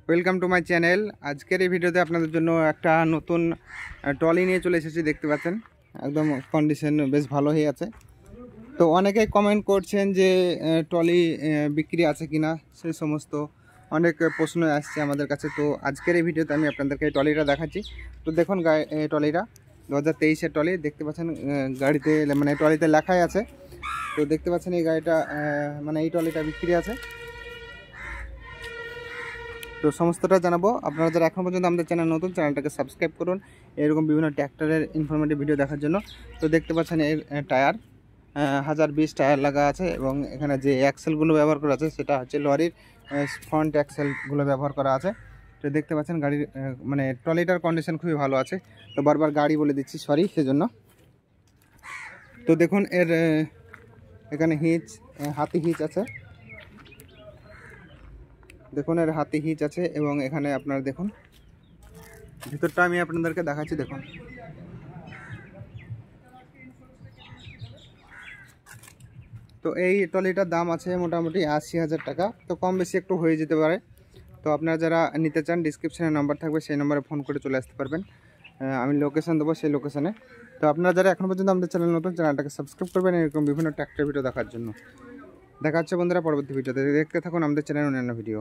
Welcome to my channel. আজকের এই ভিডিওতে আপনাদের জন্য একটা নতুন ট্রলি নিয়ে চলে এসেছি। দেখতে পাচ্ছেন একদম কন্ডিশন বেশ ভালো হয়ে আছে। তো অনেকেই কমেন্ট করছেন যে ট্রলি বিক্রি আছে কিনা, সেই সমস্ত অনেক প্রশ্ন আসছে আমাদের কাছে। তো আজকের এই ভিডিওতে আমি আপনাদেরকে এই ট্রলিটা দেখাচ্ছি। তো দেখুন ট্রলিটা 2023-এর ট্রলি। দেখতে পাচ্ছেন গাড়িতে মানে ট্রলিতে লেখাই আছে। তো দেখতে পাচ্ছেন এই গাড়িটা মানে এই ট্রলিটা বিক্রি আছে। তো সমস্তটা জানাবো। আপনারা যারা এখন পর্যন্ত আমাদের চ্যানেল নতুন, চ্যানেলটাকে সাবস্ক্রাইব করুন এরকম বিভিন্ন ট্র্যাক্টরের ইনফরমেটিভ ভিডিও দেখার জন্য। তো দেখতে পাচ্ছেন এর টায়ার 1020 টায়ার লাগা আছে এবং এখানে যে অ্যাক্সেলগুলো ব্যবহার করা আছে সেটা হচ্ছে লরির ফ্রন্ট অ্যাক্সেলগুলো ব্যবহার করা আছে। তো দেখতে পাচ্ছেন গাড়ির মানে ট্রলিটার কন্ডিশন খুবই ভালো আছে। তো বারবার গাড়ি বলে দিচ্ছি, সরি সেজন্য। তো দেখুন এর এখানে হাতি হিচ আছে। দেখুন এর হাতি হিচ আছে এবং এখানে আপনারা দেখুন ভিতরটা আমি আপনাদেরকে দেখাচ্ছি। দেখুন তো এই ট্রলিটার দাম আছে মোটামুটি 80,000 টাকা। তো কম বেশি একটু হয়ে যেতে পারে। তো আপনারা যারা নিতে চান ডিসক্রিপশানে নাম্বার থাকবে, সেই নাম্বারে ফোন করে চলে আসতে পারবেন। আমি লোকেশান দেবো সেই লোকেশানে। তো আপনারা যারা এখন পর্যন্ত আমাদের চ্যানেল নতুন, চ্যানেলটাকে সাবস্ক্রাইব করবেন এরকম বিভিন্ন ট্র্যাক্টর ভিডিও দেখার জন্য। দেখা হচ্ছে বন্ধুরা পরবর্তী ভিডিওতে। দেখতে থাকুন আমাদের চ্যানেল অন্যান্য ভিডিও।